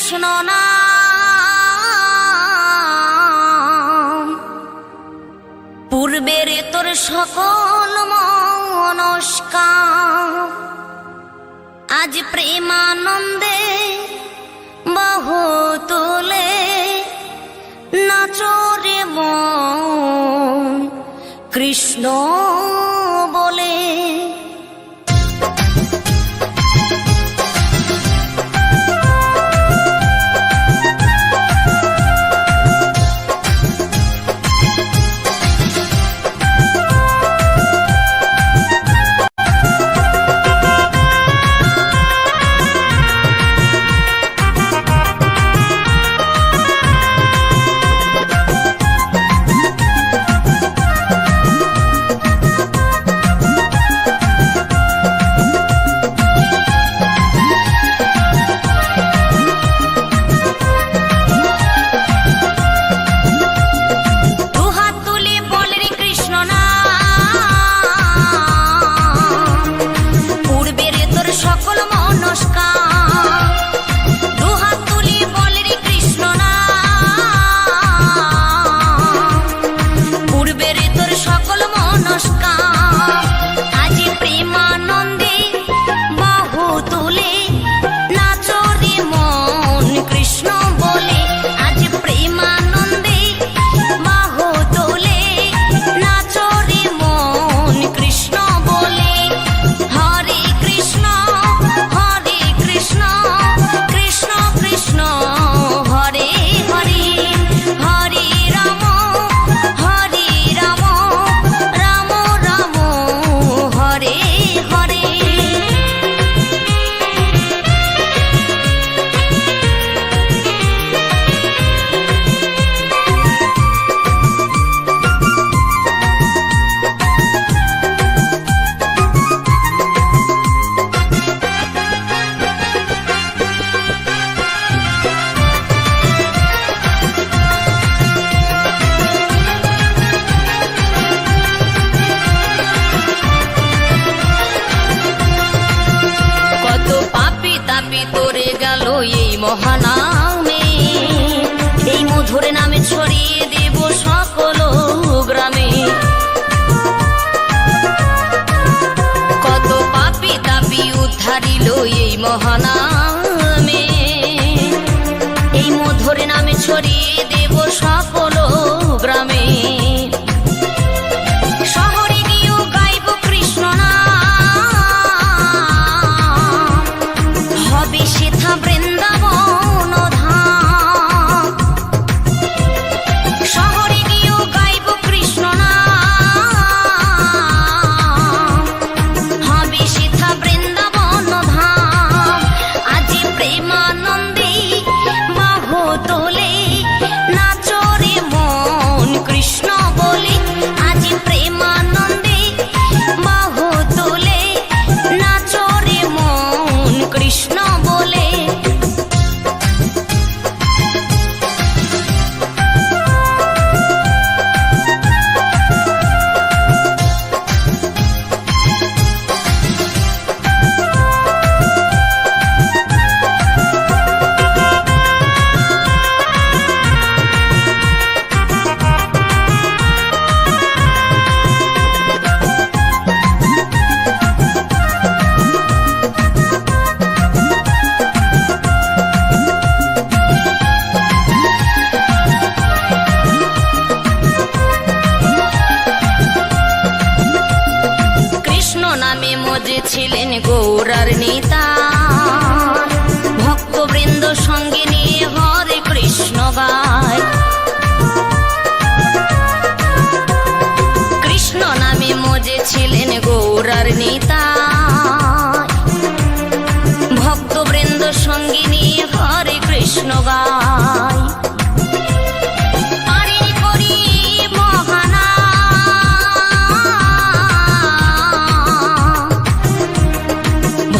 কৃষ্ণ নাম, পূর্বের তোর সকল মনস্কাম, আজ প্রেমানন্দে বাহু তুলে নাচরে মন কৃষ্ণ বলে। তোরে গেল এই মহানামে, এই মধুর নামে ছড়িয়ে দেব সকল গ্রামে। কত পাপী তাপী উদ্ধারিল এই মহানামে, এই মধুর নামে ছড়িয়ে দেব সকল গ্রামে। ছিলেন গৌরার নেতা, ভক্তবৃন্দ সঙ্গে নিয়ে হরে কৃষ্ণ গায়। কৃষ্ণ নামে মজে ছিলেন গৌরার নেতা, ভক্তবৃন্দ সঙ্গে নিয়ে হরে কৃষ্ণ গায়।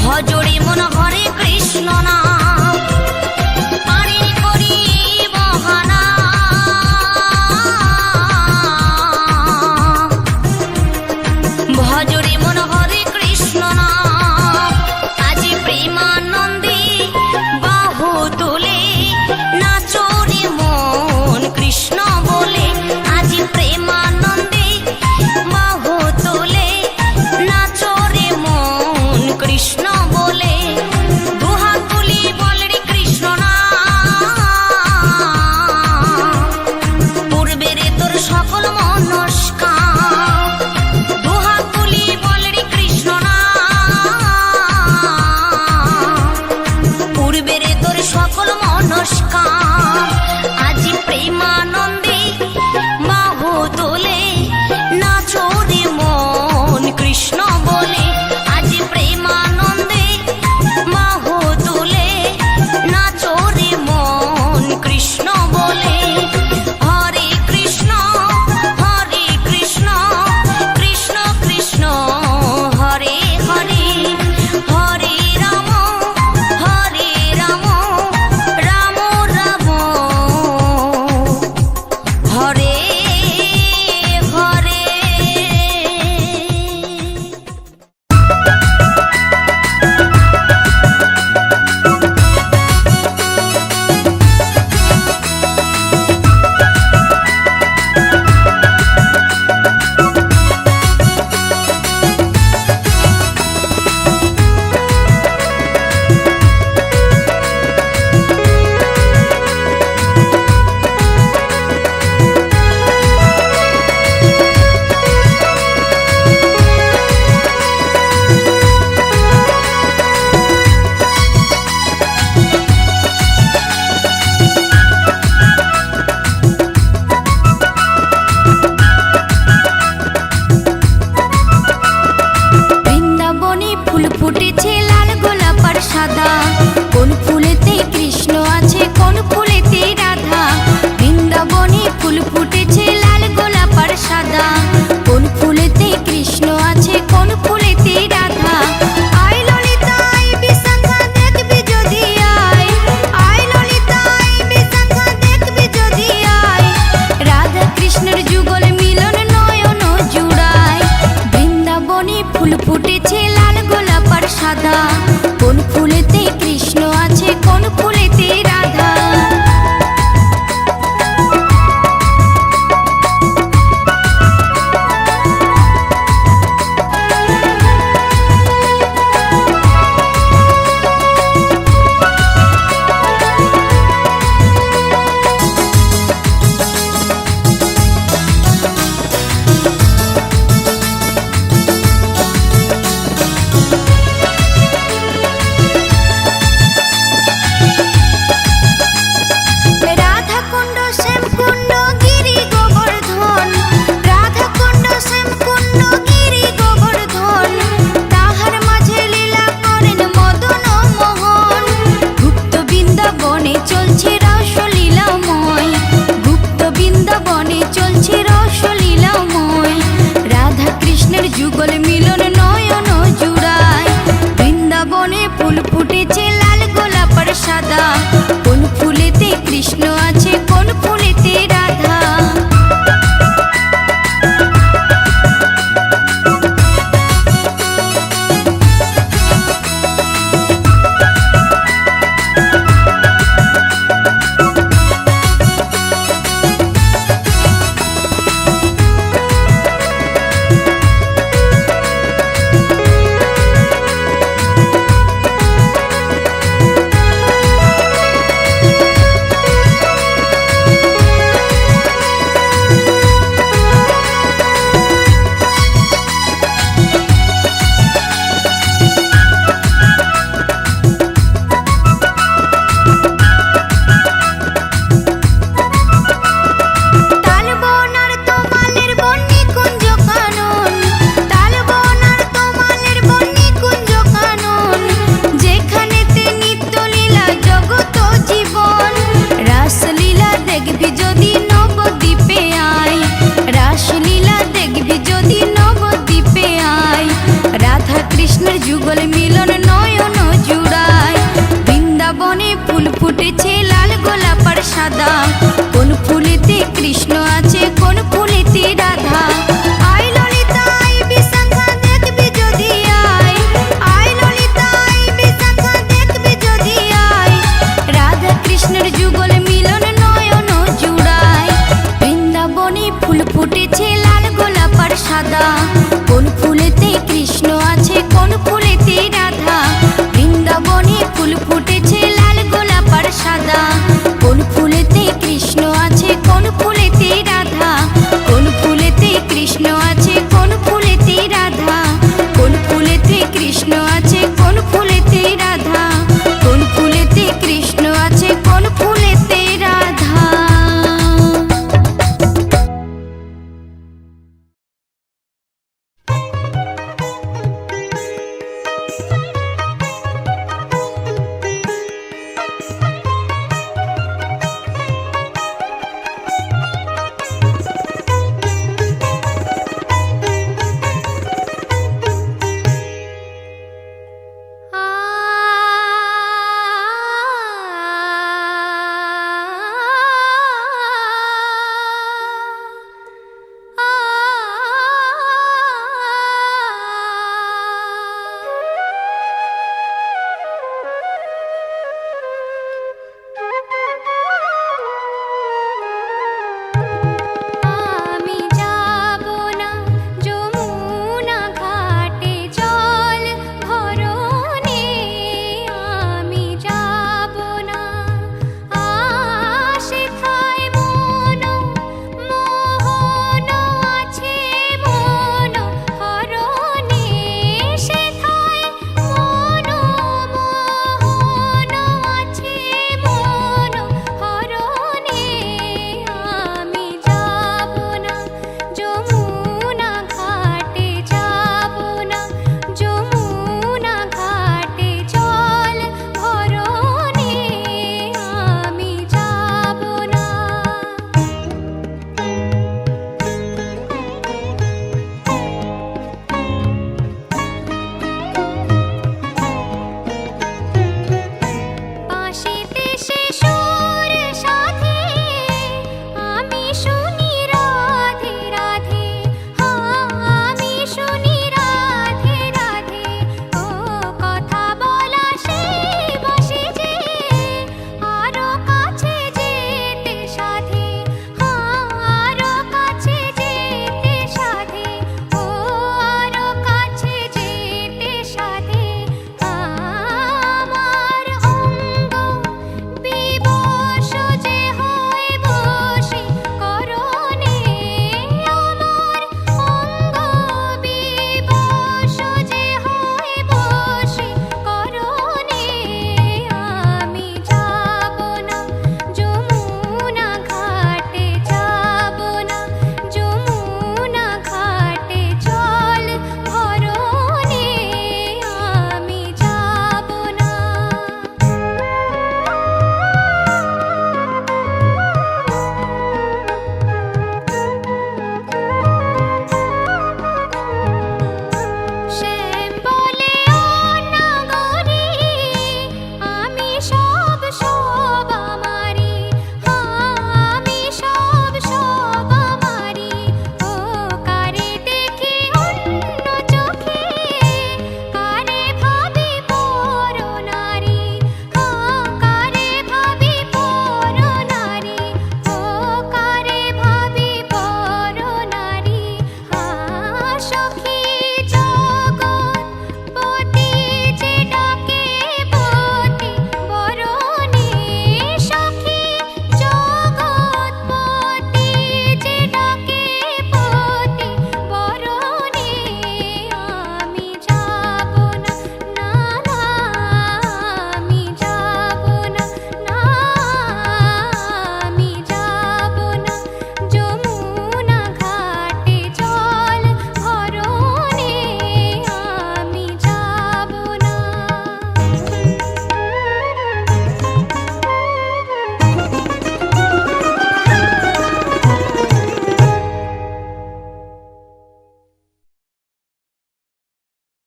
ভজরে মন হরে কৃষ্ণ নাম, পারি করি বহানা। ভজরে মন হরে কৃষ্ণ নাম, আজ প্রেমানন্দে বাহু তুলে প্রেমানন্দে বাহু তুলে নাচো রে মন কৃষ্ণ বলে। হরে কৃষ্ণ কৃষ্ণ কৃষ্ণ হরে হরে, হরে রাম রাম রাম হরে হরে। বৃন্দাবনে ফুল ফুটেছে লাল গোলাপ আর সাদা, কোন ফুলেতে কৃষ্ণ আছে কোন ফুলেতে রাধা। বৃন্দাবনে ফুল ফুটেছে লাল গোলাপ আর সাদা, কোন ফুলেতে কৃষ্ণ আছে কোন ফুলেতে রাধা। আয় ললিতা আয় বিশাখা দেখবি যদি আয়, আয় ললিতা আয় বিশাখা দেখবি যদি আয়, রাধা কৃষ্ণের যুগল মিলন নয়ন জুড়ায়। বৃন্দাবনে ফুল ফুটেছে লাল গোলাপ আর সাদা, কোন ফুলেতে কৃষ্ণ আছে কোন ফুলেতে রাধা। যুগল মিলন নয়ন জুড়ায়। বৃন্দাবনে ফুল ফুটেছে লাল গোলাপ আর সাদা, কোন ফুলেতে কৃষ্ণ আছে কোন ফুলেতে রাধা। যুগল মিলন নয়ন জুড়ায়। বৃন্দাবনে ফুল ফুটেছে লাল গোলাপ আর সাদা, কোন ফুলেতে কৃষ্ণ আছে কোন ফুলেতে